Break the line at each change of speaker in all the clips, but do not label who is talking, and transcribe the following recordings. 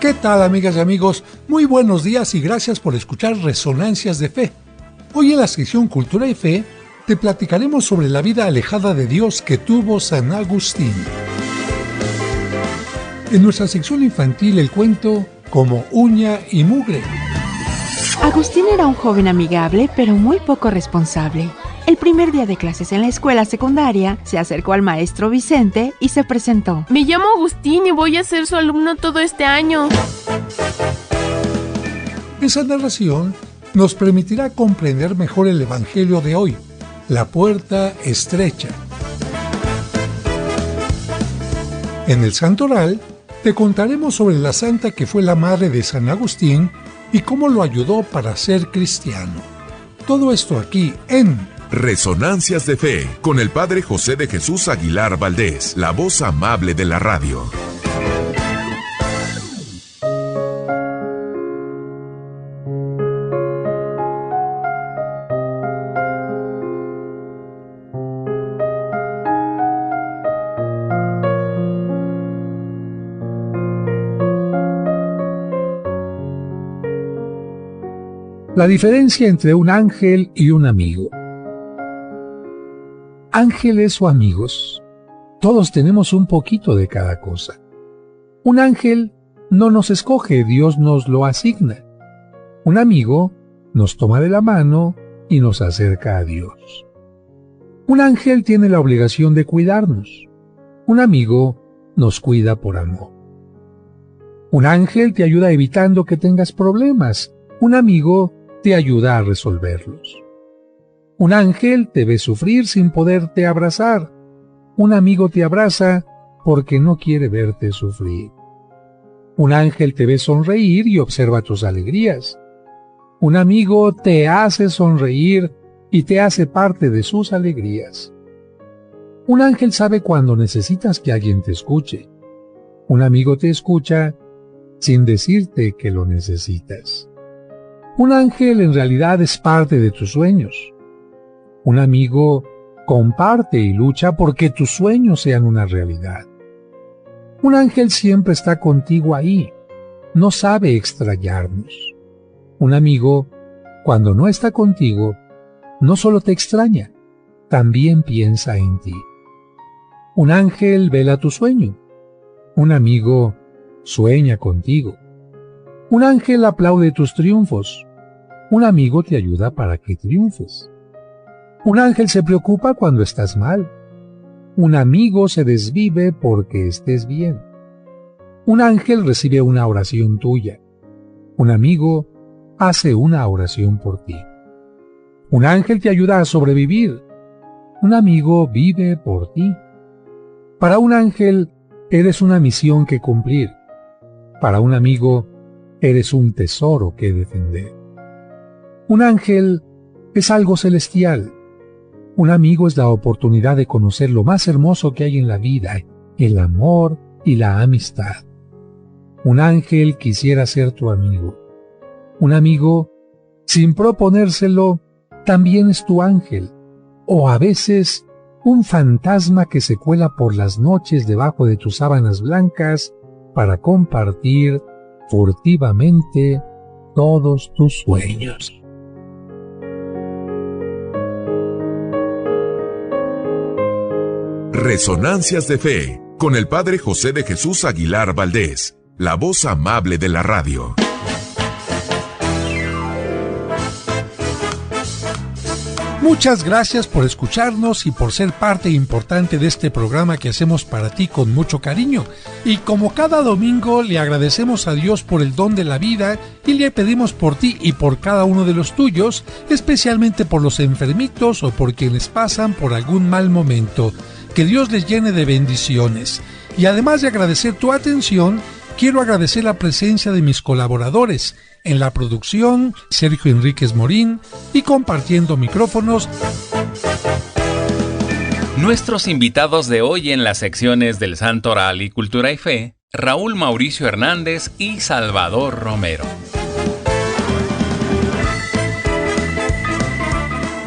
¿Qué tal, amigas y amigos? Muy buenos días y gracias por escuchar Resonancias de Fe. Hoy en la sección Cultura y Fe te platicaremos sobre la vida alejada de Dios que tuvo San Agustín. En nuestra sección infantil el cuento Como uña y mugre.
Agustín era un joven amigable, pero muy poco responsable. El primer día de clases en la escuela secundaria, se acercó al maestro Vicente y se presentó.
Me llamo Agustín y voy a ser su alumno todo este año.
Esa narración nos permitirá comprender mejor el Evangelio de hoy, la puerta estrecha. En el Santoral, te contaremos sobre la santa que fue la madre de San Agustín y cómo lo ayudó para ser cristiano. Todo esto aquí en
Resonancias de Fe, con el Padre José de Jesús Aguilar Valdés, la voz amable de la radio.
La diferencia entre un ángel y un amigo. Ángeles o amigos, todos tenemos un poquito de cada cosa. Un ángel no nos escoge, Dios nos lo asigna. Un amigo nos toma de la mano y nos acerca a Dios. Un ángel tiene la obligación de cuidarnos. Un amigo nos cuida por amor. Un ángel te ayuda evitando que tengas problemas. Un amigo te ayuda a resolverlos. Un ángel te ve sufrir sin poderte abrazar. Un amigo te abraza porque no quiere verte sufrir. Un ángel te ve sonreír y observa tus alegrías. Un amigo te hace sonreír y te hace parte de sus alegrías. Un ángel sabe cuando necesitas que alguien te escuche. Un amigo te escucha sin decirte que lo necesitas. Un ángel en realidad es parte de tus sueños. Un amigo comparte y lucha porque tus sueños sean una realidad. Un ángel siempre está contigo ahí, no sabe extrañarnos. Un amigo, cuando no está contigo, no solo te extraña, también piensa en ti. Un ángel vela tu sueño. Un amigo sueña contigo. Un ángel aplaude tus triunfos. Un amigo te ayuda para que triunfes. Un ángel se preocupa cuando estás mal. Un amigo se desvive porque estés bien. Un ángel recibe una oración tuya. Un amigo hace una oración por ti. Un ángel te ayuda a sobrevivir. Un amigo vive por ti. Para un ángel eres una misión que cumplir. Para un amigo eres un tesoro que defender. Un ángel es algo celestial. Un amigo es la oportunidad de conocer lo más hermoso que hay en la vida, el amor y la amistad. Un ángel quisiera ser tu amigo. Un amigo, sin proponérselo, también es tu ángel. O a veces, un fantasma que se cuela por las noches debajo de tus sábanas blancas para compartir furtivamente todos tus sueños.
Resonancias de Fe, con el Padre José de Jesús Aguilar Valdés, la voz amable de la radio.
Muchas gracias por escucharnos y por ser parte importante de este programa que hacemos para ti con mucho cariño. Y como cada domingo le agradecemos a Dios por el don de la vida y le pedimos por ti y por cada uno de los tuyos, especialmente por los enfermitos o por quienes pasan por algún mal momento. Que Dios les llene de bendiciones. Y además de agradecer tu atención, quiero agradecer la presencia de mis colaboradores. En la producción, Sergio Enríquez Morín, y compartiendo micrófonos,
nuestros invitados de hoy en las secciones del Santoral y Cultura y Fe, Raúl Mauricio Hernández y Salvador Romero.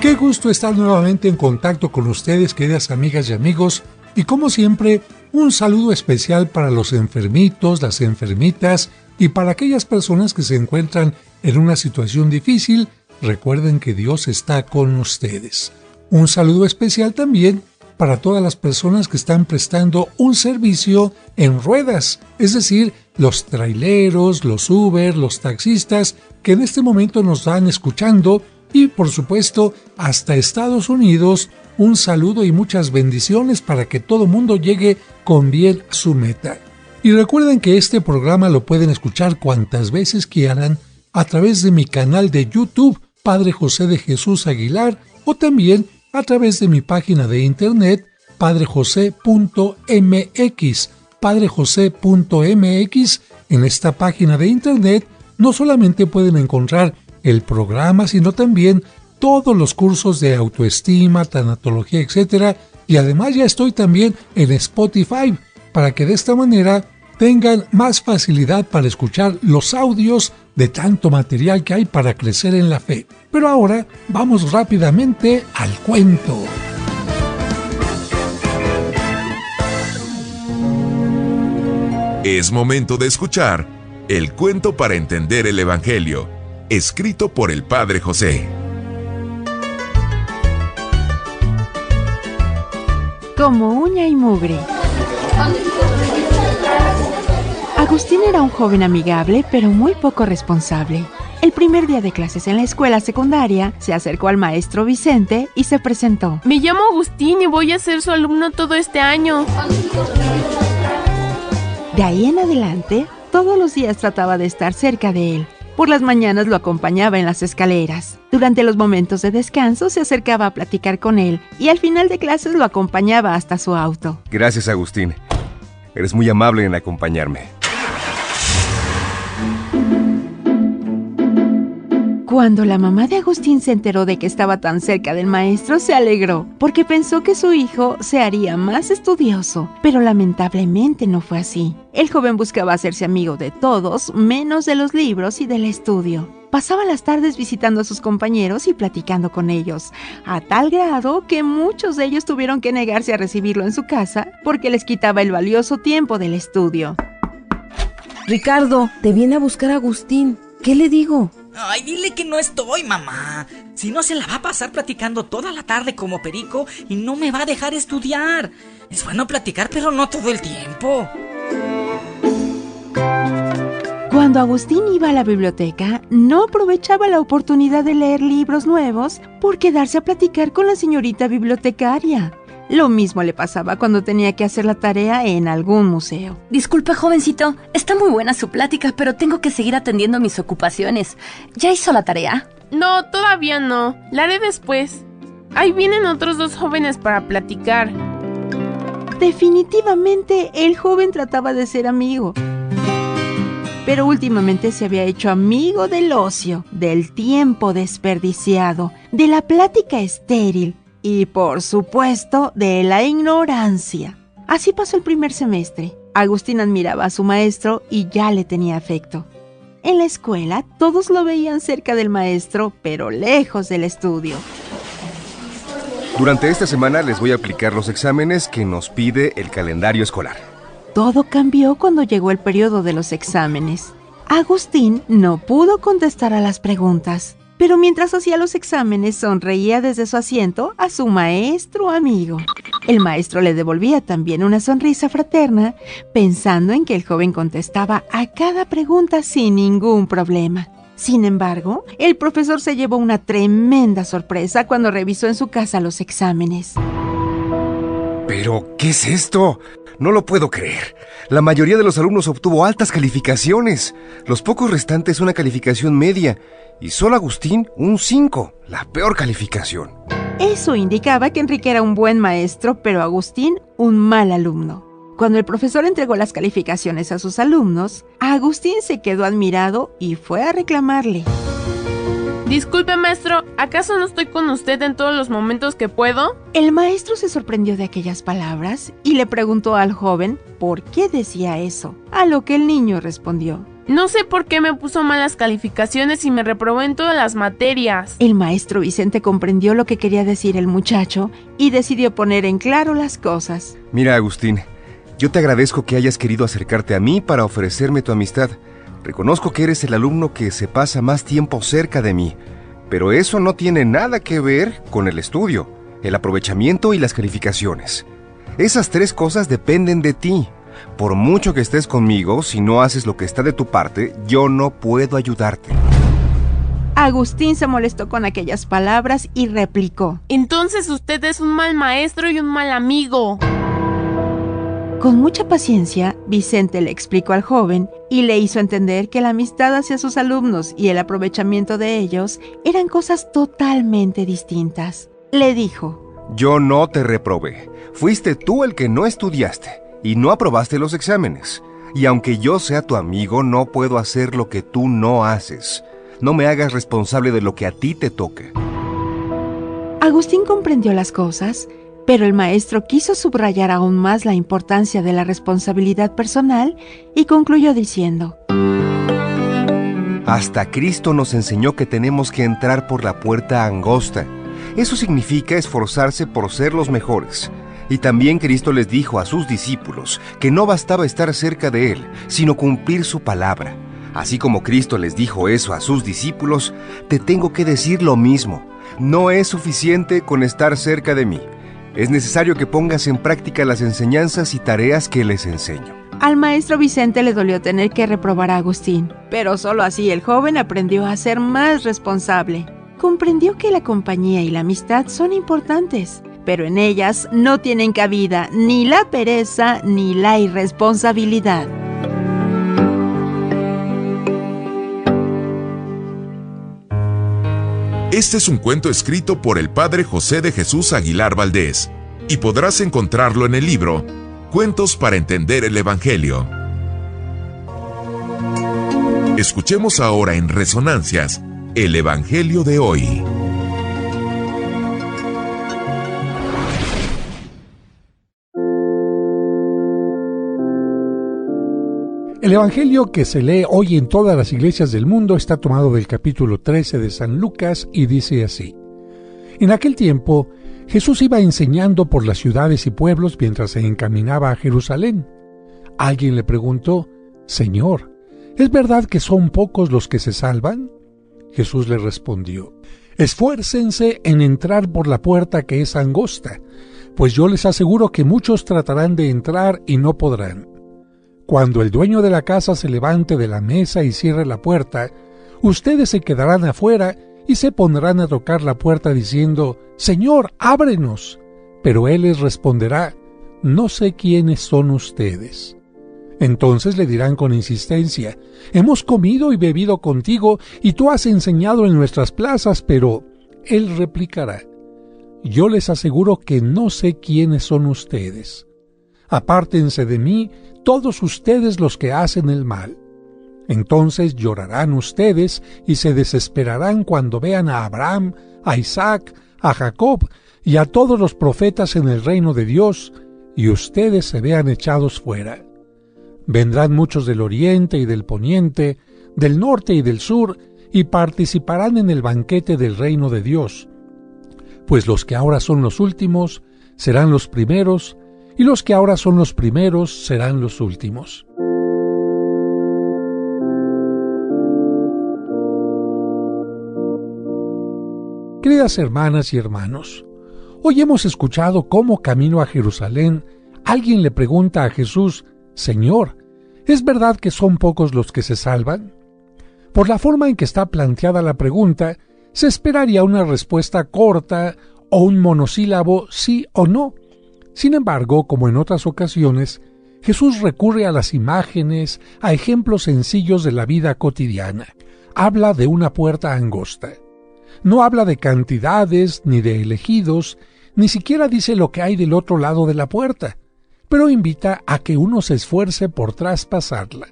Qué gusto estar nuevamente en contacto con ustedes, queridas amigas y amigos, y como siempre, un saludo especial para los enfermitos, las enfermitas Y para aquellas personas que se encuentran en una situación difícil, recuerden que Dios está con ustedes. Un saludo especial también para todas las personas que están prestando un servicio en ruedas, es decir, los traileros, los Uber, los taxistas que en este momento nos están escuchando y por supuesto hasta Estados Unidos. Un saludo y muchas bendiciones para que todo mundo llegue con bien a su meta. Y recuerden que este programa lo pueden escuchar cuantas veces quieran a través de mi canal de YouTube, Padre José de Jesús Aguilar, o también a través de mi página de internet, padrejose.mx. padrejose.mx. En esta página de internet no solamente pueden encontrar el programa, sino también todos los cursos de autoestima, tanatología, etc. Y además ya estoy también en Spotify, para que de esta manera tengan más facilidad para escuchar los audios de tanto material que hay para crecer en la fe. Pero ahora vamos rápidamente al cuento.
Es momento de escuchar el cuento para entender el Evangelio, escrito por el Padre José.
Como uña y mugre. Agustín era un joven amigable, pero muy poco responsable. El primer día de clases en la escuela secundaria, se acercó al maestro Vicente y se presentó.
Me llamo Agustín y voy a ser su alumno todo este año.
De ahí en adelante, todos los días trataba de estar cerca de él. Por las mañanas lo acompañaba en las escaleras. Durante los momentos de descanso se acercaba a platicar con él y al final de clases lo acompañaba hasta su auto.
Gracias, Agustín. Eres muy amable en acompañarme.
Cuando la mamá de Agustín se enteró de que estaba tan cerca del maestro, se alegró, porque pensó que su hijo se haría más estudioso, pero lamentablemente no fue así. El joven buscaba hacerse amigo de todos, menos de los libros y del estudio. Pasaba las tardes visitando a sus compañeros y platicando con ellos, a tal grado que muchos de ellos tuvieron que negarse a recibirlo en su casa porque les quitaba el valioso tiempo del estudio.
Ricardo, te viene a buscar Agustín. ¿Qué le digo?
Ay, dile que no estoy, mamá. Si no, se la va a pasar platicando toda la tarde como perico y no me va a dejar estudiar. Es bueno platicar, pero no todo el tiempo.
Cuando Agustín iba a la biblioteca, no aprovechaba la oportunidad de leer libros nuevos por quedarse a platicar con la señorita bibliotecaria. Lo mismo le pasaba cuando tenía que hacer la tarea en algún museo.
Disculpe, jovencito, está muy buena su plática, pero tengo que seguir atendiendo mis ocupaciones. ¿Ya hizo la tarea?
No, todavía no. La haré después. Ahí vienen otros dos jóvenes para platicar.
Definitivamente, el joven trataba de ser amigo. Pero últimamente se había hecho amigo del ocio, del tiempo desperdiciado, de la plática estéril, y, por supuesto, de la ignorancia. Así pasó el primer semestre. Agustín admiraba a su maestro y ya le tenía afecto. En la escuela, todos lo veían cerca del maestro, pero lejos del estudio.
Durante esta semana les voy a aplicar los exámenes que nos pide el calendario escolar.
Todo cambió cuando llegó el periodo de los exámenes. Agustín no pudo contestar a las preguntas, pero mientras hacía los exámenes sonreía desde su asiento a su maestro amigo. El maestro le devolvía también una sonrisa fraterna, pensando en que el joven contestaba a cada pregunta sin ningún problema. Sin embargo, el profesor se llevó una tremenda sorpresa cuando revisó en su casa los exámenes.
¿Pero qué es esto? No lo puedo creer. La mayoría de los alumnos obtuvo altas calificaciones. Los pocos restantes una calificación media. Y solo Agustín un 5, la peor calificación.
Eso indicaba que Enrique era un buen maestro, pero Agustín un mal alumno. Cuando el profesor entregó las calificaciones a sus alumnos, Agustín se quedó admirado y fue a reclamarle.
Disculpe, maestro, ¿acaso no estoy con usted en todos los momentos que puedo?
El maestro se sorprendió de aquellas palabras y le preguntó al joven por qué decía eso, a lo que el niño respondió:
No sé por qué me puso malas calificaciones y me reprobó en todas las materias.
El maestro Vicente comprendió lo que quería decir el muchacho y decidió poner en claro las cosas.
Mira, Agustín, yo te agradezco que hayas querido acercarte a mí para ofrecerme tu amistad. Reconozco que eres el alumno que se pasa más tiempo cerca de mí, pero eso no tiene nada que ver con el estudio, el aprovechamiento y las calificaciones. Esas 3 cosas dependen de ti. Por mucho que estés conmigo, si no haces lo que está de tu parte, yo no puedo ayudarte.
Agustín se molestó con aquellas palabras y replicó:
Entonces usted es un mal maestro y un mal amigo.
Con mucha paciencia, Vicente le explicó al joven y le hizo entender que la amistad hacia sus alumnos y el aprovechamiento de ellos eran cosas totalmente distintas. Le dijo:
Yo no te reprobé. Fuiste tú el que no estudiaste y no aprobaste los exámenes. Y aunque yo sea tu amigo, no puedo hacer lo que tú no haces. No me hagas responsable de lo que a ti te toca.
Agustín comprendió las cosas, pero el maestro quiso subrayar aún más la importancia de la responsabilidad personal y concluyó diciendo:
Hasta Cristo nos enseñó que tenemos que entrar por la puerta angosta. Eso significa esforzarse por ser los mejores. Y también Cristo les dijo a sus discípulos que no bastaba estar cerca de Él, sino cumplir su palabra. Así como Cristo les dijo eso a sus discípulos, te tengo que decir lo mismo. No es suficiente con estar cerca de mí. Es necesario que pongas en práctica las enseñanzas y tareas que les enseño.
Al maestro Vicente le dolió tener que reprobar a Agustín, pero solo así el joven aprendió a ser más responsable. Comprendió que la compañía y la amistad son importantes, pero en ellas no tienen cabida ni la pereza ni la irresponsabilidad.
Este es un cuento escrito por el padre José de Jesús Aguilar Valdés y podrás encontrarlo en el libro Cuentos para entender el Evangelio. Escuchemos ahora en Resonancias el Evangelio de hoy.
El Evangelio que se lee hoy en todas las iglesias del mundo está tomado del capítulo 13 de San Lucas y dice así: En aquel tiempo, Jesús iba enseñando por las ciudades y pueblos mientras se encaminaba a Jerusalén. Alguien le preguntó: Señor, ¿es verdad que son pocos los que se salvan? Jesús le respondió: Esfuércense en entrar por la puerta que es angosta, pues yo les aseguro que muchos tratarán de entrar y no podrán. Cuando el dueño de la casa se levante de la mesa y cierre la puerta, ustedes se quedarán afuera y se pondrán a tocar la puerta diciendo: Señor, ábrenos. Pero él les responderá: No sé quiénes son ustedes. Entonces le dirán con insistencia: Hemos comido y bebido contigo y tú has enseñado en nuestras plazas. Pero él replicará: Yo les aseguro que no sé quiénes son ustedes. Apártense de mí, todos ustedes los que hacen el mal. Entonces llorarán ustedes y se desesperarán cuando vean a Abraham, a Isaac, a Jacob y a todos los profetas en el reino de Dios, y ustedes se vean echados fuera. Vendrán muchos del oriente y del poniente, del norte y del sur, y participarán en el banquete del reino de Dios. Pues los que ahora son los últimos serán los primeros, y los que ahora son los primeros serán los últimos. Queridas hermanas y hermanos, hoy hemos escuchado cómo camino a Jerusalén alguien le pregunta a Jesús: Señor, ¿es verdad que son pocos los que se salvan? Por la forma en que está planteada la pregunta, se esperaría una respuesta corta o un monosílabo sí o no. Sin embargo, como en otras ocasiones, Jesús recurre a las imágenes, a ejemplos sencillos de la vida cotidiana. Habla de una puerta angosta. No habla de cantidades, ni de elegidos, ni siquiera dice lo que hay del otro lado de la puerta, pero invita a que uno se esfuerce por traspasarla.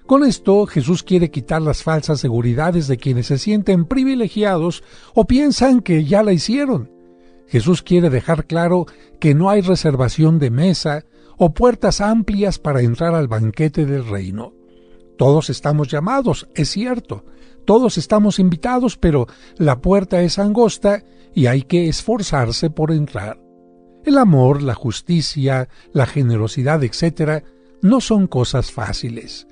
Con esto, Jesús quiere quitar las falsas seguridades de quienes se sienten privilegiados o piensan que ya la hicieron. Jesús quiere dejar claro que no hay reservación de mesa o puertas amplias para entrar al banquete del reino. Todos estamos llamados, es cierto, todos estamos invitados, pero la puerta es angosta y hay que esforzarse por entrar. El amor, la justicia, la generosidad, etc., no son cosas fáciles.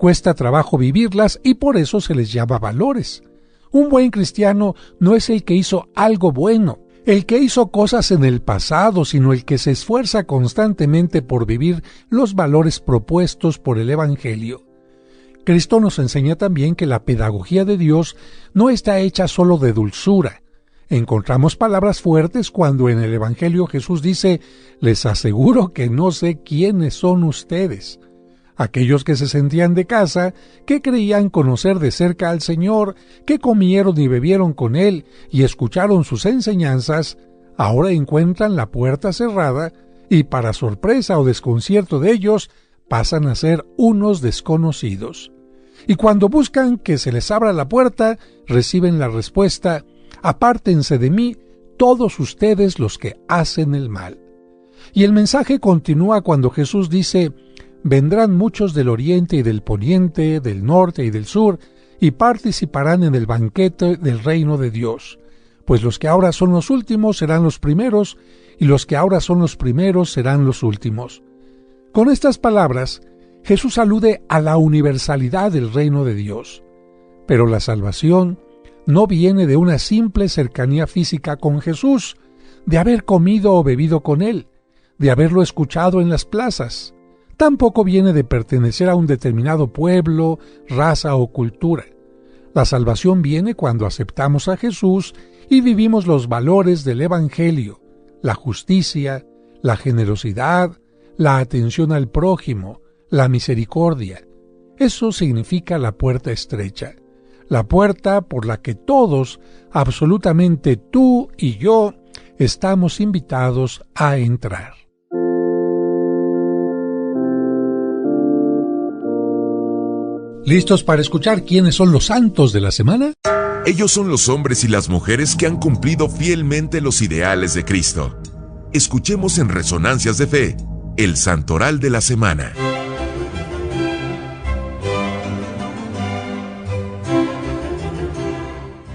Cuesta trabajo vivirlas y por eso se les llama valores. Un buen cristiano no es el que hizo algo bueno, el que hizo cosas en el pasado, sino el que se esfuerza constantemente por vivir los valores propuestos por el Evangelio. Cristo nos enseña también que la pedagogía de Dios no está hecha solo de dulzura. Encontramos palabras fuertes cuando en el Evangelio Jesús dice: «Les aseguro que no sé quiénes son ustedes». Aquellos que se sentían de casa, que creían conocer de cerca al Señor, que comieron y bebieron con Él y escucharon sus enseñanzas, ahora encuentran la puerta cerrada y, para sorpresa o desconcierto de ellos, pasan a ser unos desconocidos. Y cuando buscan que se les abra la puerta, reciben la respuesta: «Apártense de mí, todos ustedes los que hacen el mal». Y el mensaje continúa cuando Jesús dice: «Vendrán muchos del oriente y del poniente, del norte y del sur, y participarán en el banquete del reino de Dios. Pues los que ahora son los últimos serán los primeros, y los que ahora son los primeros serán los últimos». Con estas palabras, Jesús alude a la universalidad del reino de Dios. Pero la salvación no viene de una simple cercanía física con Jesús, de haber comido o bebido con Él, de haberlo escuchado en las plazas. Tampoco viene de pertenecer a un determinado pueblo, raza o cultura. La salvación viene cuando aceptamos a Jesús y vivimos los valores del Evangelio: la justicia, la generosidad, la atención al prójimo, la misericordia. Eso significa la puerta estrecha, la puerta por la que todos, absolutamente tú y yo, estamos invitados a entrar. ¿Listos para escuchar quiénes son los santos de la semana?
Ellos son los hombres y las mujeres que han cumplido fielmente los ideales de Cristo. Escuchemos en Resonancias de Fe, el Santoral de la Semana.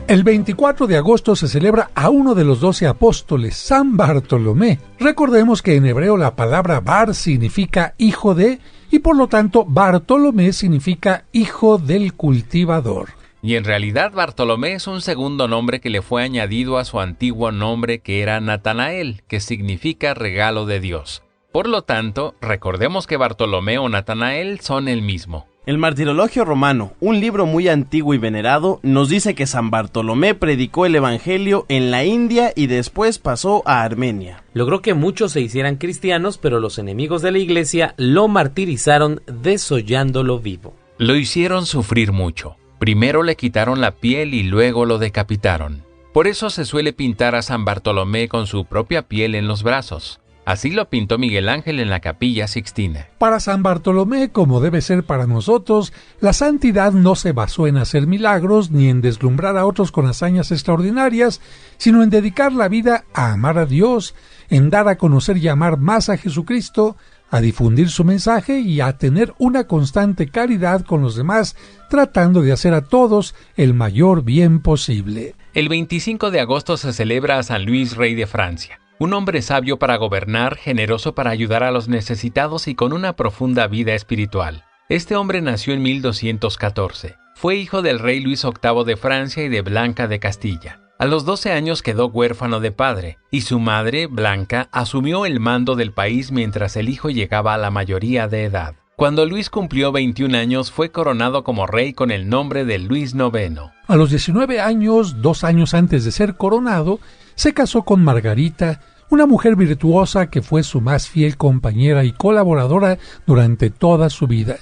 El 24 de agosto se celebra a uno de los 12 apóstoles, San Bartolomé. Recordemos que en hebreo la palabra bar significa hijo de, y por lo tanto Bartolomé significa hijo del cultivador.
Y en realidad Bartolomé es un segundo nombre que le fue añadido a su antiguo nombre, que era Natanael, que significa regalo de Dios. Por lo tanto, recordemos que Bartolomé o Natanael son el mismo.
El Martirologio Romano, un libro muy antiguo y venerado, nos dice que San Bartolomé predicó el Evangelio en la India y después pasó a Armenia.
Logró que muchos se hicieran cristianos, pero los enemigos de la iglesia lo martirizaron desollándolo vivo.
Lo hicieron sufrir mucho. Primero le quitaron la piel y luego lo decapitaron. Por eso se suele pintar a San Bartolomé con su propia piel en los brazos. Así lo pintó Miguel Ángel en la Capilla Sixtina.
Para San Bartolomé, como debe ser para nosotros, la santidad no se basó en hacer milagros ni en deslumbrar a otros con hazañas extraordinarias, sino en dedicar la vida a amar a Dios, en dar a conocer y amar más a Jesucristo, a difundir su mensaje y a tener una constante caridad con los demás, tratando de hacer a todos el mayor bien posible.
El 25 de agosto se celebra a San Luis, rey de Francia. Un hombre sabio para gobernar, generoso para ayudar a los necesitados y con una profunda vida espiritual. Este hombre nació en 1214. Fue hijo del rey Luis VIII de Francia y de Blanca de Castilla. A los 12 años quedó huérfano de padre, y su madre, Blanca, asumió el mando del país mientras el hijo llegaba a la mayoría de edad. Cuando Luis cumplió 21 años, fue coronado como rey con el nombre de Luis IX.
A los 19 años, 2 años antes de ser coronado, se casó con Margarita, una mujer virtuosa que fue su más fiel compañera y colaboradora durante toda su vida.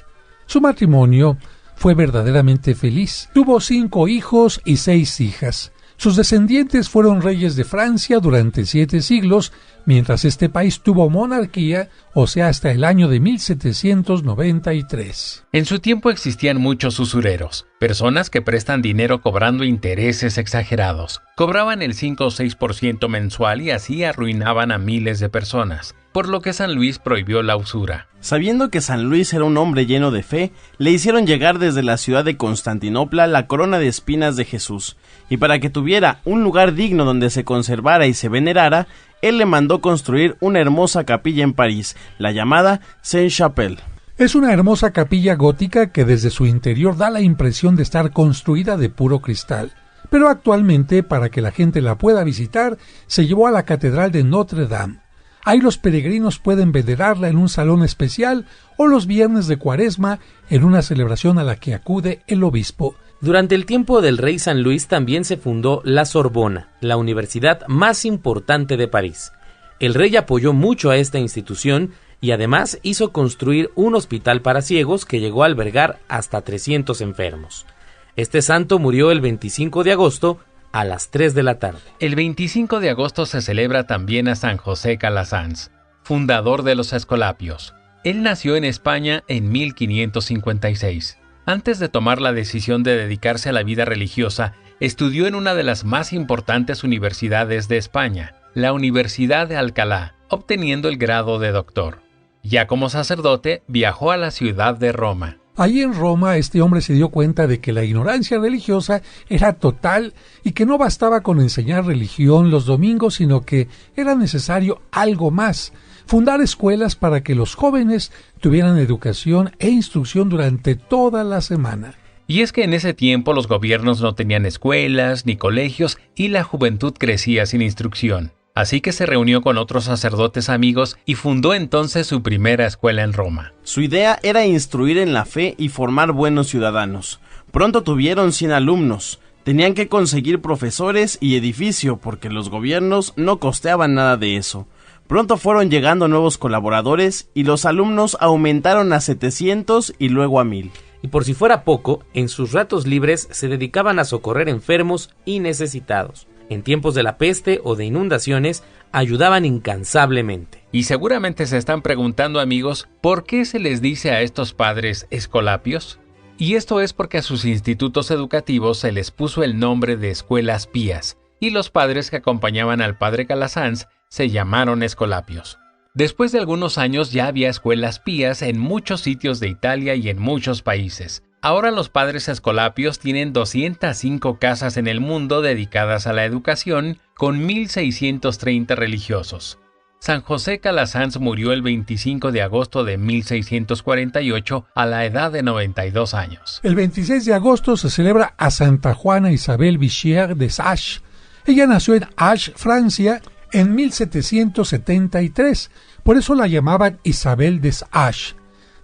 Su matrimonio fue verdaderamente feliz. Tuvo 5 hijos y 6 hijas. Sus descendientes fueron reyes de Francia durante 7 siglos, mientras este país tuvo monarquía, o sea, hasta el año de 1793.
En su tiempo existían muchos usureros, personas que prestan dinero cobrando intereses exagerados. Cobraban el 5 o 6% mensual y así arruinaban a miles de personas, por lo que San Luis prohibió la usura.
Sabiendo que San Luis era un hombre lleno de fe, le hicieron llegar desde la ciudad de Constantinopla la corona de espinas de Jesús, y para que tuviera un lugar digno donde se conservara y se venerara, él le mandó construir una hermosa capilla en París, la llamada Sainte-Chapelle.
Es una hermosa capilla gótica que desde su interior da la impresión de estar construida de puro cristal, pero actualmente, para que la gente la pueda visitar, se llevó a la Catedral de Notre Dame. Ahí los peregrinos pueden venerarla en un salón especial o los viernes de Cuaresma en una celebración a la que acude el obispo.
Durante el tiempo del rey San Luis también se fundó la Sorbona, la universidad más importante de París. El rey apoyó mucho a esta institución y además hizo construir un hospital para ciegos que llegó a albergar hasta 300 enfermos. Este santo murió el 25 de agosto a las 3 de la tarde.
El 25 de agosto se celebra también a San José Calasanz, fundador de los Escolapios. Él nació en España en 1556. Antes de tomar la decisión de dedicarse a la vida religiosa, estudió en una de las más importantes universidades de España, la Universidad de Alcalá, obteniendo el grado de doctor. Ya como sacerdote, viajó a la ciudad de Roma.
Allí en Roma, este hombre se dio cuenta de que la ignorancia religiosa era total y que no bastaba con enseñar religión los domingos, sino que era necesario algo más: fundar escuelas para que los jóvenes tuvieran educación e instrucción durante toda la semana.
Y es que en ese tiempo los gobiernos no tenían escuelas ni colegios y la juventud crecía sin instrucción. Así que se reunió con otros sacerdotes amigos y fundó entonces su primera escuela en Roma.
Su idea era instruir en la fe y formar buenos ciudadanos. Pronto tuvieron 100 alumnos. Tenían que conseguir profesores y edificio porque los gobiernos no costeaban nada de eso. Pronto fueron llegando nuevos colaboradores y los alumnos aumentaron a 700 y luego a 1000.
Y por si fuera poco, en sus ratos libres se dedicaban a socorrer enfermos y necesitados. En tiempos de la peste o de inundaciones, ayudaban incansablemente.
Y seguramente se están preguntando, amigos, ¿por qué se les dice a estos padres escolapios? Y esto es porque a sus institutos educativos se les puso el nombre de escuelas pías, y los padres que acompañaban al padre Calasanz se llamaron escolapios. Después de algunos años ya había escuelas pías en muchos sitios de Italia y en muchos países. Ahora los padres escolapios tienen 205 casas en el mundo dedicadas a la educación, con 1.630 religiosos. San José Calasanz murió el 25 de agosto de 1648 a la edad de 92 años.
El 26 de agosto se celebra a Santa Juana Isabel Vichier de Asch. Ella nació en Asch, Francia, en 1773. Por eso la llamaban Isabel de Asch.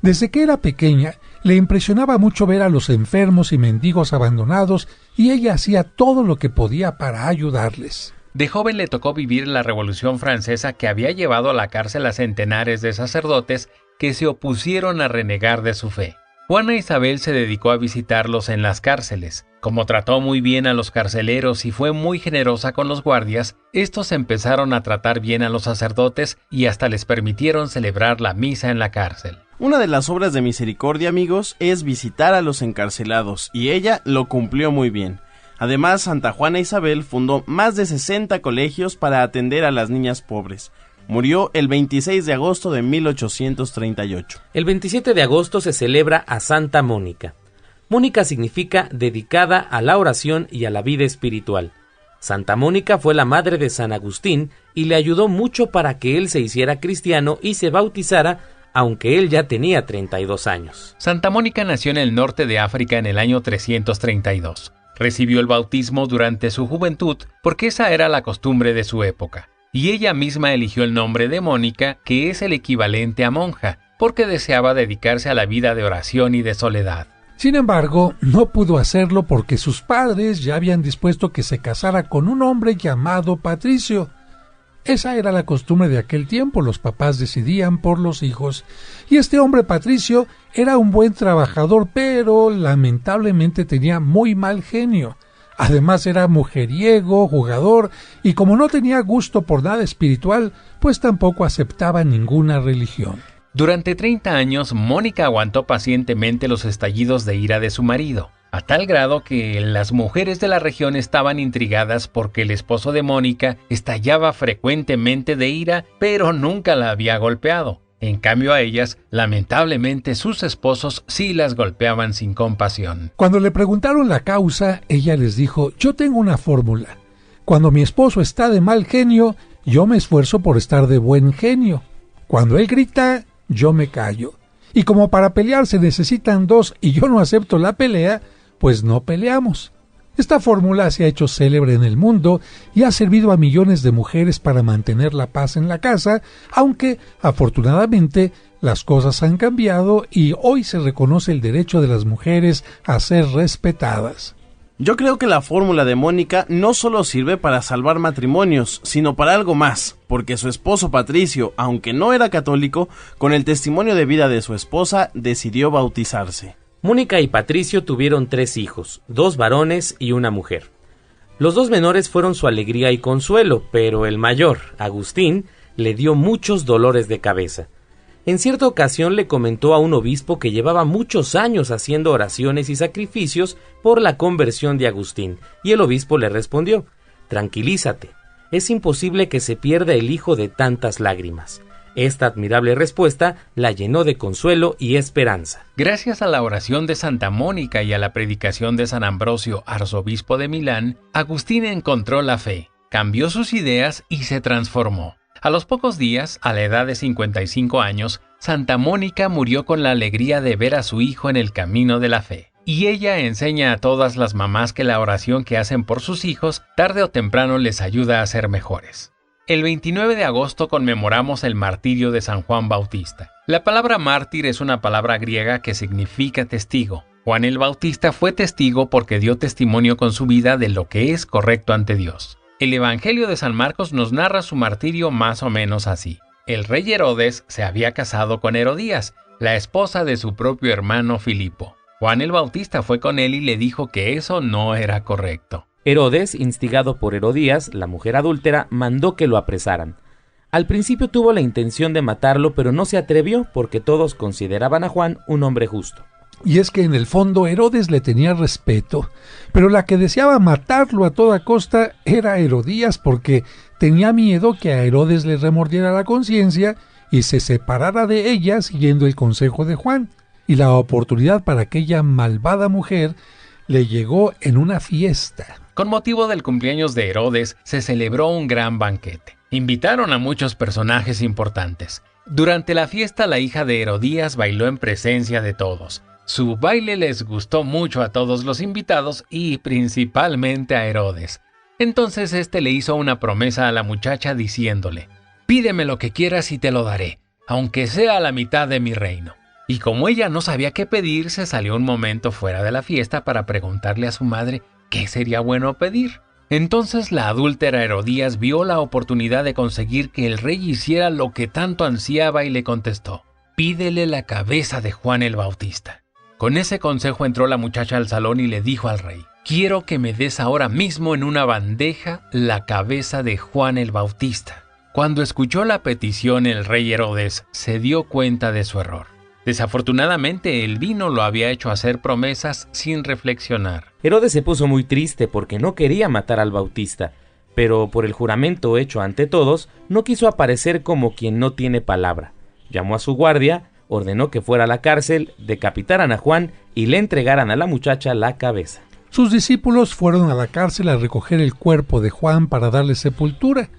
Desde que era pequeña, le impresionaba mucho ver a los enfermos y mendigos abandonados y ella hacía todo lo que podía para ayudarles.
De joven le tocó vivir la Revolución Francesa que había llevado a la cárcel a centenares de sacerdotes que se opusieron a renegar de su fe. Juana Isabel se dedicó a visitarlos en las cárceles. Como trató muy bien a los carceleros y fue muy generosa con los guardias, estos empezaron a tratar bien a los sacerdotes y hasta les permitieron celebrar la misa en la cárcel.
Una de las obras de misericordia, amigos, es visitar a los encarcelados, y ella lo cumplió muy bien. Además, Santa Juana Isabel fundó más de 60 colegios para atender a las niñas pobres. Murió el 26 de agosto de 1838.
El 27 de agosto se celebra a Santa Mónica. Mónica significa dedicada a la oración y a la vida espiritual. Santa Mónica fue la madre de San Agustín y le ayudó mucho para que él se hiciera cristiano y se bautizara, aunque él ya tenía 32 años.
Santa Mónica nació en el norte de África en el año 332. Recibió el bautismo durante su juventud porque esa era la costumbre de su época. Y ella misma eligió el nombre de Mónica, que es el equivalente a monja, porque deseaba dedicarse a la vida de oración y de soledad.
Sin embargo, no pudo hacerlo porque sus padres ya habían dispuesto que se casara con un hombre llamado Patricio. Esa era la costumbre de aquel tiempo, los papás decidían por los hijos. Y este hombre Patricio era un buen trabajador, pero lamentablemente tenía muy mal genio. Además era mujeriego, jugador, y como no tenía gusto por nada espiritual, pues tampoco aceptaba ninguna religión.
Durante 30 años, Mónica aguantó pacientemente los estallidos de ira de su marido, a tal grado que las mujeres de la región estaban intrigadas porque el esposo de Mónica estallaba frecuentemente de ira, pero nunca la había golpeado. En cambio a ellas, lamentablemente, sus esposos sí las golpeaban sin compasión.
Cuando le preguntaron la causa, ella les dijo: yo tengo una fórmula. Cuando mi esposo está de mal genio, yo me esfuerzo por estar de buen genio. Cuando él grita, yo me callo. Y como para pelear se necesitan dos y yo no acepto la pelea, pues no peleamos. Esta fórmula se ha hecho célebre en el mundo y ha servido a millones de mujeres para mantener la paz en la casa, aunque afortunadamente las cosas han cambiado y hoy se reconoce el derecho de las mujeres a ser respetadas.
Yo creo que la fórmula de Mónica no solo sirve para salvar matrimonios, sino para algo más, porque su esposo Patricio, aunque no era católico, con el testimonio de vida de su esposa, decidió bautizarse.
Mónica y Patricio tuvieron 3 hijos, 2 varones y una mujer. Los 2 menores fueron su alegría y consuelo, pero el mayor, Agustín, le dio muchos dolores de cabeza. En cierta ocasión le comentó a un obispo que llevaba muchos años haciendo oraciones y sacrificios por la conversión de Agustín, y el obispo le respondió: «Tranquilízate, es imposible que se pierda el hijo de tantas lágrimas». Esta admirable respuesta la llenó de consuelo y esperanza.
Gracias a la oración de Santa Mónica y a la predicación de San Ambrosio, arzobispo de Milán, Agustín encontró la fe, cambió sus ideas y se transformó. A los pocos días, a la edad de 55 años, Santa Mónica murió con la alegría de ver a su hijo en el camino de la fe. Y ella enseña a todas las mamás que la oración que hacen por sus hijos, tarde o temprano les ayuda a ser mejores. El 29 de agosto conmemoramos el martirio de San Juan Bautista. La palabra mártir es una palabra griega que significa testigo. Juan el Bautista fue testigo porque dio testimonio con su vida de lo que es correcto ante Dios. El Evangelio de San Marcos nos narra su martirio más o menos así. El rey Herodes se había casado con Herodías, la esposa de su propio hermano Filipo. Juan el Bautista fue con él y le dijo que eso no era correcto.
Herodes, instigado por Herodías, la mujer adúltera, mandó que lo apresaran. Al principio tuvo la intención de matarlo, pero no se atrevió porque todos consideraban a Juan un hombre justo.
Y es que en el fondo Herodes le tenía respeto, pero la que deseaba matarlo a toda costa era Herodías porque tenía miedo que a Herodes le remordiera la conciencia y se separara de ella siguiendo el consejo de Juan. Y la oportunidad para aquella malvada mujer le llegó en una fiesta.
Con motivo del cumpleaños de Herodes, se celebró un gran banquete. Invitaron a muchos personajes importantes. Durante la fiesta, la hija de Herodías bailó en presencia de todos. Su baile les gustó mucho a todos los invitados y principalmente a Herodes. Entonces este le hizo una promesa a la muchacha diciéndole: «Pídeme lo que quieras y te lo daré, aunque sea la mitad de mi reino». Y como ella no sabía qué pedir, se salió un momento fuera de la fiesta para preguntarle a su madre qué sería bueno pedir. Entonces la adúltera Herodías vio la oportunidad de conseguir que el rey hiciera lo que tanto ansiaba y le contestó: «Pídele la cabeza de Juan el Bautista». Con ese consejo entró la muchacha al salón y le dijo al rey: «Quiero que me des ahora mismo en una bandeja la cabeza de Juan el Bautista». Cuando escuchó la petición, el rey Herodes se dio cuenta de su error. Desafortunadamente, el vino lo había hecho hacer promesas sin reflexionar.
Herodes se puso muy triste porque no quería matar al Bautista, pero por el juramento hecho ante todos, no quiso aparecer como quien no tiene palabra. Llamó a su guardia, ordenó que fuera a la cárcel, decapitaran a Juan y le entregaran a la muchacha la cabeza.
Sus discípulos fueron a la cárcel a recoger el cuerpo de Juan para darle sepultura.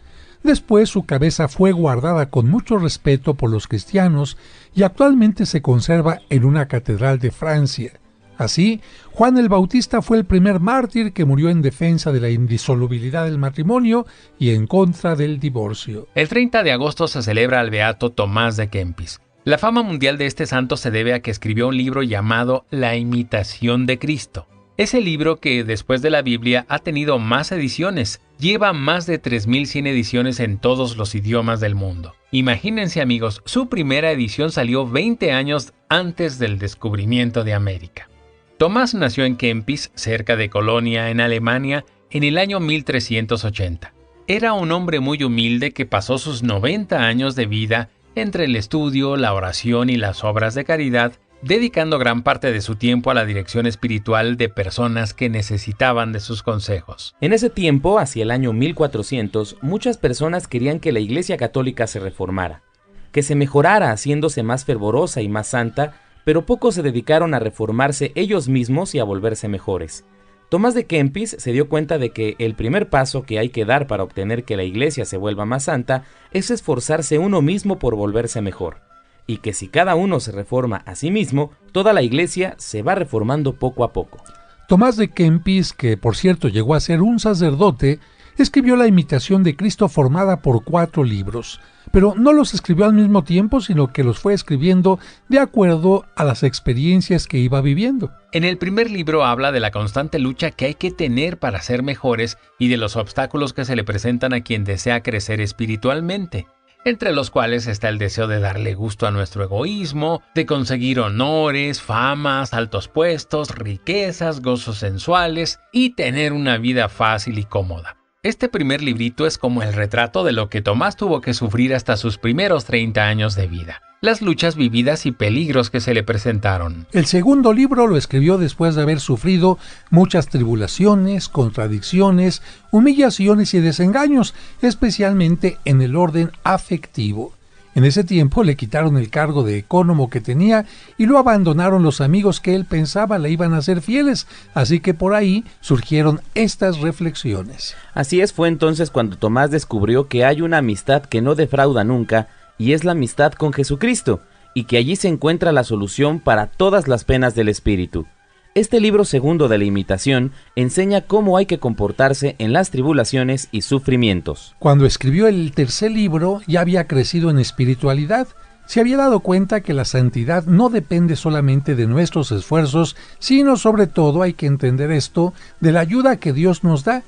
Después su cabeza fue guardada con mucho respeto por los cristianos y actualmente se conserva en una catedral de Francia. Así, Juan el Bautista fue el primer mártir que murió en defensa de la indisolubilidad del matrimonio y en contra del divorcio.
El 30 de agosto se celebra al beato Tomás de Kempis. La fama mundial de este santo se debe a que escribió un libro llamado La Imitación de Cristo. Ese libro, que después de la Biblia ha tenido más ediciones, lleva más de 3.100 ediciones en todos los idiomas del mundo. Imagínense, amigos, su primera edición salió 20 años antes del descubrimiento de América. Tomás nació en Kempis, cerca de Colonia, en Alemania, en el año 1380. Era un hombre muy humilde que pasó sus 90 años de vida entre el estudio, la oración y las obras de caridad, dedicando gran parte de su tiempo a la dirección espiritual de personas que necesitaban de sus consejos.
En ese tiempo, hacia el año 1400, muchas personas querían que la Iglesia Católica se reformara, que se mejorara haciéndose más fervorosa y más santa, pero pocos se dedicaron a reformarse ellos mismos y a volverse mejores. Tomás de Kempis se dio cuenta de que el primer paso que hay que dar para obtener que la Iglesia se vuelva más santa es esforzarse uno mismo por volverse mejor. y que si cada uno se reforma a sí mismo, toda la iglesia se va reformando poco a poco.
Tomás de Kempis, que por cierto llegó a ser un sacerdote, escribió la imitación de Cristo formada por 4 libros, pero no los escribió al mismo tiempo, sino que los fue escribiendo de acuerdo a las experiencias que iba viviendo.
En el primer libro habla de la constante lucha que hay que tener para ser mejores y de los obstáculos que se le presentan a quien desea crecer espiritualmente, entre los cuales está el deseo de darle gusto a nuestro egoísmo, de conseguir honores, famas, altos puestos, riquezas, gozos sensuales y tener una vida fácil y cómoda. Este primer librito es como el retrato de lo que Tomás tuvo que sufrir hasta sus primeros 30 años de vida, las luchas vividas y peligros que se le presentaron.
El segundo libro lo escribió después de haber sufrido muchas tribulaciones, contradicciones, humillaciones y desengaños, especialmente en el orden afectivo. En ese tiempo le quitaron el cargo de ecónomo que tenía y lo abandonaron los amigos que él pensaba le iban a ser fieles, así que por ahí surgieron estas reflexiones.
Así es, fue entonces cuando Tomás descubrió que hay una amistad que no defrauda nunca, y es la amistad con Jesucristo, y que allí se encuentra la solución para todas las penas del espíritu. Este libro segundo de la imitación enseña cómo hay que comportarse en las tribulaciones y sufrimientos.
Cuando escribió el tercer libro ya había crecido en espiritualidad. Se había dado cuenta que la santidad no depende solamente de nuestros esfuerzos, sino sobre todo, hay que entender esto, de la ayuda que Dios nos da.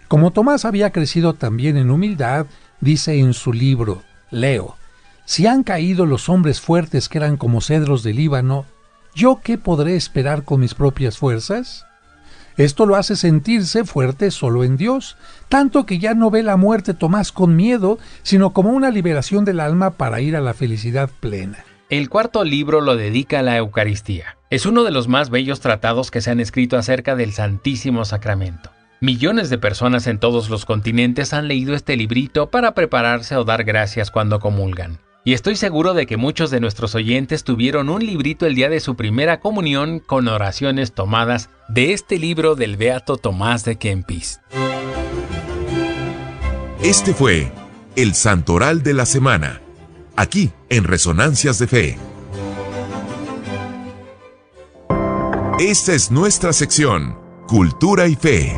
Como Tomás había crecido también en humildad, dice en su libro, leo, «Si han caído los hombres fuertes que eran como cedros del Líbano, ¿yo qué podré esperar con mis propias fuerzas?» Esto lo hace sentirse fuerte solo en Dios, tanto que ya no ve la muerte Tomás con miedo, sino como una liberación del alma para ir a la felicidad plena.
El cuarto libro lo dedica a la Eucaristía. Es uno de los más bellos tratados que se han escrito acerca del Santísimo Sacramento. Millones de personas en todos los continentes han leído este librito para prepararse o dar gracias cuando comulgan. Y estoy seguro de que muchos de nuestros oyentes tuvieron un librito el día de su primera comunión con oraciones tomadas de este libro del beato Tomás de Kempis.
Este fue el Santoral de la Semana, aquí en Resonancias de Fe. Esta es nuestra sección, Cultura y Fe.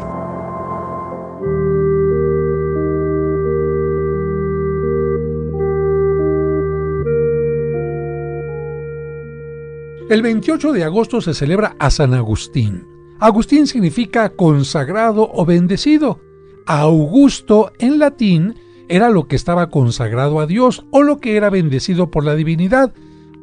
El 28 de agosto se celebra a San Agustín. Agustín significa consagrado o bendecido. Augusto en latín era lo que estaba consagrado a Dios o lo que era bendecido por la divinidad.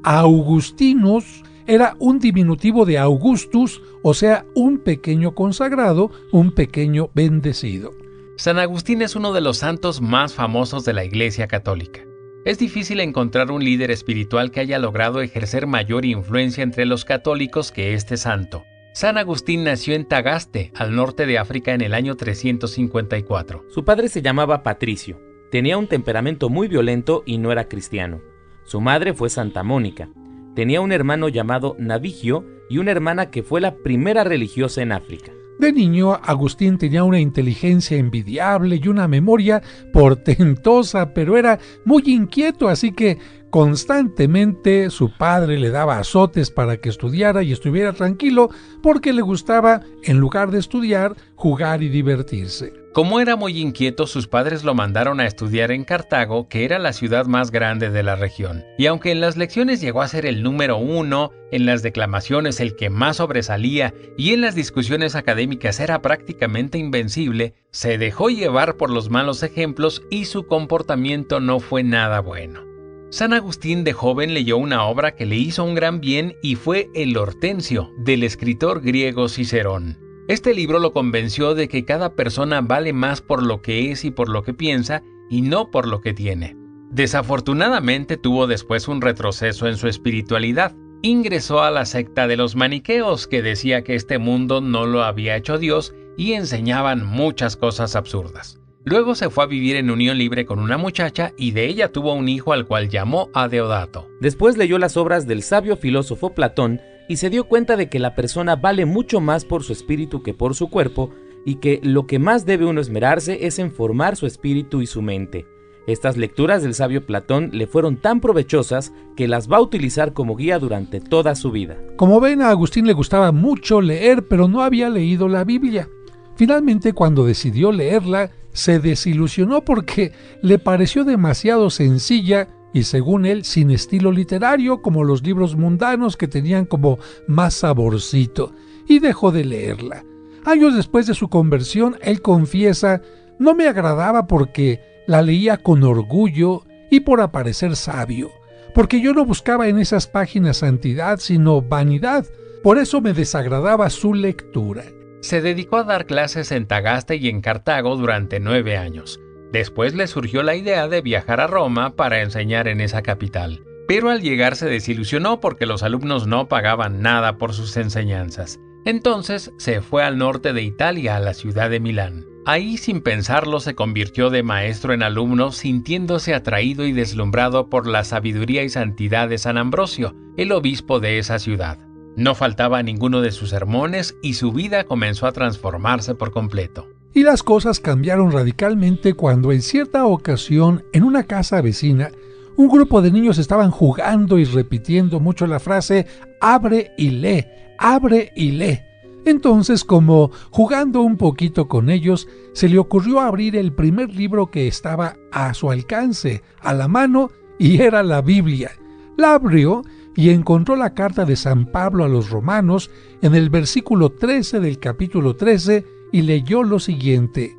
Augustinus era un diminutivo de Augustus, o sea, un pequeño consagrado, un pequeño bendecido.
San Agustín es uno de los santos más famosos de la Iglesia Católica. Es difícil encontrar un líder espiritual que haya logrado ejercer mayor influencia entre los católicos que este santo. San Agustín nació en Tagaste, al norte de África, en el año 354.
Su padre se llamaba Patricio. Tenía un temperamento muy violento y no era cristiano. Su madre fue Santa Mónica. Tenía un hermano llamado Navigio y una hermana que fue la primera religiosa en África.
De niño, Agustín tenía una inteligencia envidiable y una memoria portentosa, pero era muy inquieto, así que constantemente su padre le daba azotes para que estudiara y estuviera tranquilo, porque le gustaba, en lugar de estudiar, jugar y divertirse.
Como era muy inquieto, sus padres lo mandaron a estudiar en Cartago, que era la ciudad más grande de la región. Y aunque en las lecciones llegó a ser el número 1, en las declamaciones el que más sobresalía y en las discusiones académicas era prácticamente invencible, se dejó llevar por los malos ejemplos y su comportamiento no fue nada bueno. San Agustín de joven leyó una obra que le hizo un gran bien y fue El Hortensio, del escritor griego Cicerón. Este libro lo convenció de que cada persona vale más por lo que es y por lo que piensa y no por lo que tiene. Desafortunadamente tuvo después un retroceso en su espiritualidad. Ingresó a la secta de los maniqueos, que decía que este mundo no lo había hecho Dios y enseñaban muchas cosas absurdas. Luego se fue a vivir en unión libre con una muchacha y de ella tuvo un hijo al cual llamó Adeodato.
Después leyó las obras del sabio filósofo Platón y se dio cuenta de que la persona vale mucho más por su espíritu que por su cuerpo y que lo que más debe uno esmerarse es en formar su espíritu y su mente. Estas lecturas del sabio Platón le fueron tan provechosas que las va a utilizar como guía durante toda su vida.
Como ven, a Agustín le gustaba mucho leer, pero no había leído la Biblia. Finalmente, cuando decidió leerla, se desilusionó porque le pareció demasiado sencilla y, según él, sin estilo literario, como los libros mundanos que tenían como más saborcito, y dejó de leerla. Años después de su conversión, él confiesa: no me agradaba porque la leía con orgullo y por aparecer sabio, porque yo no buscaba en esas páginas santidad, sino vanidad. Por eso me desagradaba su lectura.
Se dedicó a dar clases en Tagaste y en Cartago durante 9 años. Después le surgió la idea de viajar a Roma para enseñar en esa capital. Pero al llegar se desilusionó porque los alumnos no pagaban nada por sus enseñanzas. Entonces se fue al norte de Italia, a la ciudad de Milán. Ahí, sin pensarlo, se convirtió de maestro en alumno, sintiéndose atraído y deslumbrado por la sabiduría y santidad de San Ambrosio, el obispo de esa ciudad. No faltaba a ninguno de sus sermones y su vida comenzó a transformarse por completo.
Y las cosas cambiaron radicalmente cuando en cierta ocasión, en una casa vecina, un grupo de niños estaban jugando y repitiendo mucho la frase «abre y lee, abre y lee». Entonces, como jugando un poquito con ellos, se le ocurrió abrir el primer libro que estaba a su alcance, a la mano, y era la Biblia. La abrió y encontró la carta de San Pablo a los romanos en el versículo 13 del capítulo 13 y leyó lo siguiente: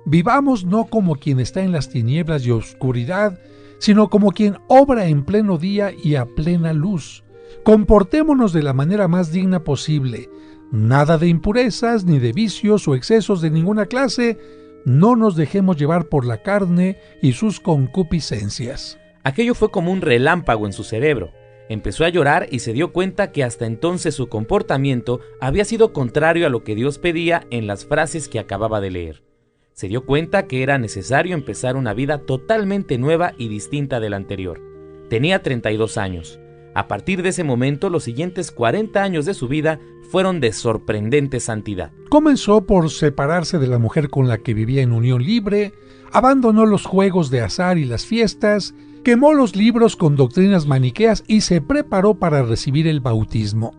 «Vivamos no como quien está en las tinieblas y oscuridad, sino como quien obra en pleno día y a plena luz. Comportémonos de la manera más digna posible. Nada de impurezas, ni de vicios o excesos de ninguna clase. No nos dejemos llevar por la carne y sus concupiscencias».
Aquello fue como un relámpago en su cerebro. Empezó a llorar y se dio cuenta que hasta entonces su comportamiento había sido contrario a lo que Dios pedía en las frases que acababa de leer. Se dio cuenta que era necesario empezar una vida totalmente nueva y distinta de la anterior. Tenía 32 años. A partir de ese momento, los siguientes 40 años de su vida fueron de sorprendente santidad.
Comenzó por separarse de la mujer con la que vivía en unión libre, abandonó los juegos de azar y las fiestas, quemó los libros con doctrinas maniqueas y se preparó para recibir el bautismo.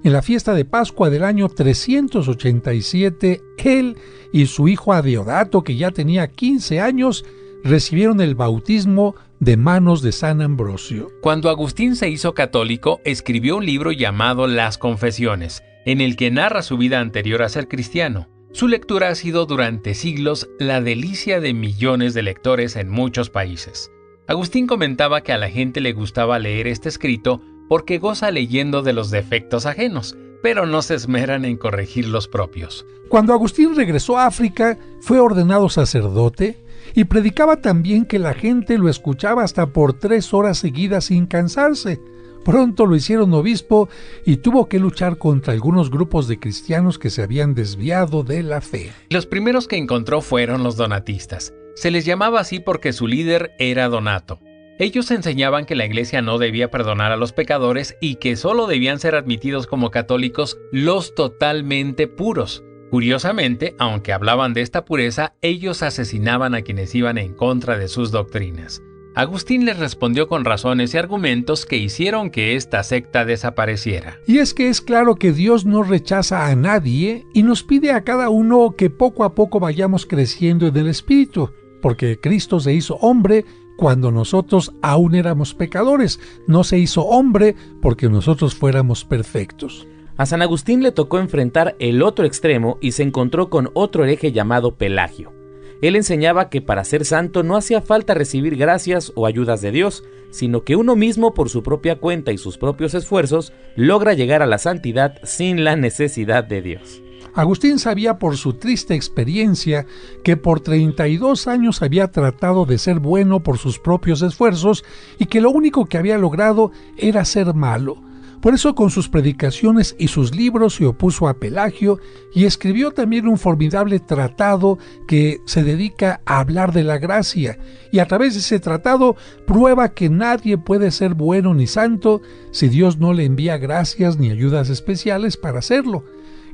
En la fiesta de Pascua del año 387, él y su hijo Adeodato, que ya tenía 15 años, recibieron el bautismo de manos de San Ambrosio.
Cuando Agustín se hizo católico, escribió un libro llamado Las Confesiones, en el que narra su vida anterior a ser cristiano. Su lectura ha sido durante siglos la delicia de millones de lectores en muchos países. Agustín comentaba que a la gente le gustaba leer este escrito porque goza leyendo de los defectos ajenos, pero no se esmeran en corregir los propios.
Cuando Agustín regresó a África, fue ordenado sacerdote y predicaba también que la gente lo escuchaba hasta por 3 horas seguidas sin cansarse. Pronto lo hicieron obispo y tuvo que luchar contra algunos grupos de cristianos que se habían desviado de la fe.
Los primeros que encontró fueron los donatistas. Se les llamaba así porque su líder era Donato. Ellos enseñaban que la iglesia no debía perdonar a los pecadores y que solo debían ser admitidos como católicos los totalmente puros. Curiosamente, aunque hablaban de esta pureza, ellos asesinaban a quienes iban en contra de sus doctrinas. Agustín les respondió con razones y argumentos que hicieron que esta secta desapareciera.
Y es que es claro que Dios no rechaza a nadie y nos pide a cada uno que poco a poco vayamos creciendo en el Espíritu, porque Cristo se hizo hombre cuando nosotros aún éramos pecadores, no se hizo hombre porque nosotros fuéramos perfectos.
A San Agustín le tocó enfrentar el otro extremo y se encontró con otro hereje llamado Pelagio. Él enseñaba que para ser santo no hacía falta recibir gracias o ayudas de Dios, sino que uno mismo por su propia cuenta y sus propios esfuerzos logra llegar a la santidad sin la necesidad de Dios.
Agustín sabía por su triste experiencia que por 32 años había tratado de ser bueno por sus propios esfuerzos y que lo único que había logrado era ser malo. Por eso con sus predicaciones y sus libros se opuso a Pelagio y escribió también un formidable tratado que se dedica a hablar de la gracia, y a través de ese tratado prueba que nadie puede ser bueno ni santo si Dios no le envía gracias ni ayudas especiales para hacerlo.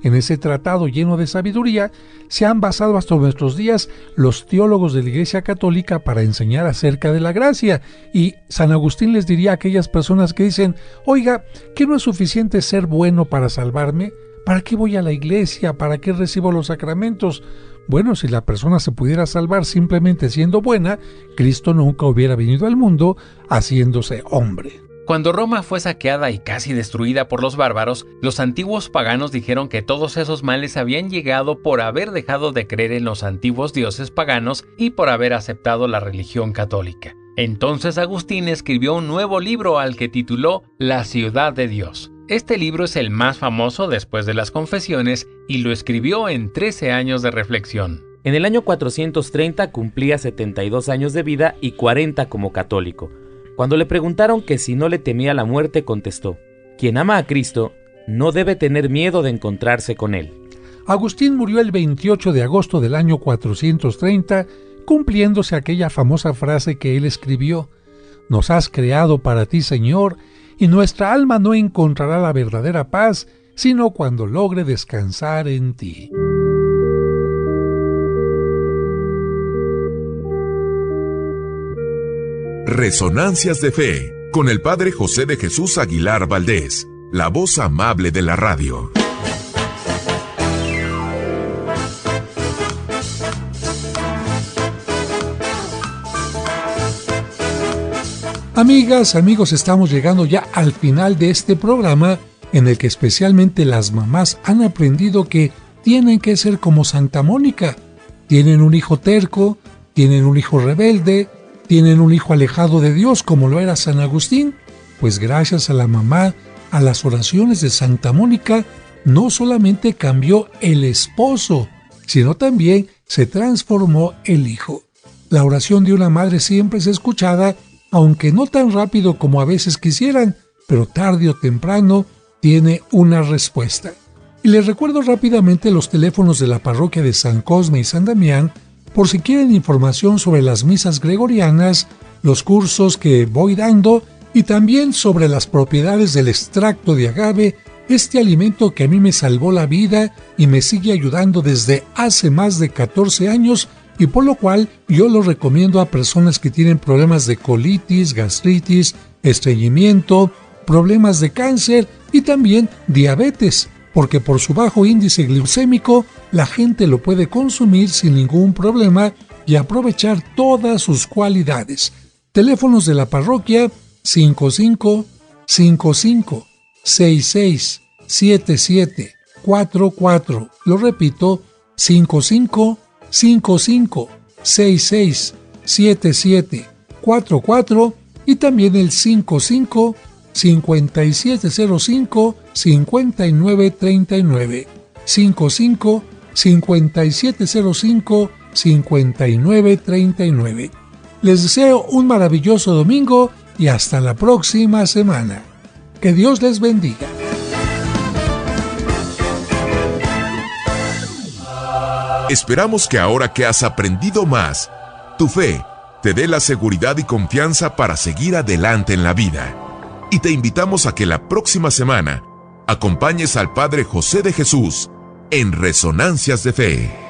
En ese tratado lleno de sabiduría se han basado hasta nuestros días los teólogos de la Iglesia Católica para enseñar acerca de la gracia. Y San Agustín les diría a aquellas personas que dicen: oiga, ¿qué no es suficiente ser bueno para salvarme? ¿Para qué voy a la iglesia? ¿Para qué recibo los sacramentos? Bueno, si la persona se pudiera salvar simplemente siendo buena, Cristo nunca hubiera venido al mundo haciéndose hombre.
Cuando Roma fue saqueada y casi destruida por los bárbaros, los antiguos paganos dijeron que todos esos males habían llegado por haber dejado de creer en los antiguos dioses paganos y por haber aceptado la religión católica. Entonces Agustín escribió un nuevo libro al que tituló La Ciudad de Dios. Este libro es el más famoso después de las Confesiones y lo escribió en 13 años de reflexión.
En el año 430 cumplía 72 años de vida y 40 como católico. Cuando le preguntaron que si no le temía la muerte, contestó: quien ama a Cristo no debe tener miedo de encontrarse con Él.
Agustín murió el 28 de agosto del año 430, cumpliéndose aquella famosa frase que él escribió: «Nos has creado para ti, Señor, y nuestra alma no encontrará la verdadera paz, sino cuando logre descansar en ti».
Resonancias de Fe, con el Padre José de Jesús Aguilar Valdés, la voz amable de la radio.
Amigas, amigos, estamos llegando ya al final de este programa, en el que especialmente las mamás han aprendido que tienen que ser como Santa Mónica. Tienen un hijo terco, tienen un hijo rebelde, tienen un hijo alejado de Dios como lo era San Agustín. Pues gracias a la mamá, a las oraciones de Santa Mónica, no solamente cambió el esposo, sino también se transformó el hijo. La oración de una madre siempre es escuchada, aunque no tan rápido como a veces quisieran, pero tarde o temprano tiene una respuesta. Y les recuerdo rápidamente los teléfonos de la parroquia de San Cosme y San Damián, por si quieren información sobre las misas gregorianas, los cursos que voy dando y también sobre las propiedades del extracto de agave, este alimento que a mí me salvó la vida y me sigue ayudando desde hace más de 14 años, y por lo cual yo lo recomiendo a personas que tienen problemas de colitis, gastritis, estreñimiento, problemas de cáncer y también diabetes, porque por su bajo índice glucémico la gente lo puede consumir sin ningún problema y aprovechar todas sus cualidades. Teléfonos de la parroquia: 55 55 66 77 44. Lo repito: 55 55 66 77 44, y también el 55 5705 5939. 55 5705 5939. Les deseo un maravilloso domingo y hasta la próxima semana. Que Dios les bendiga.
Esperamos que ahora que has aprendido más, tu fe te dé la seguridad y confianza para seguir adelante en la vida. Y te invitamos a que la próxima semana acompañes al Padre José de Jesús en Resonancias de Fe.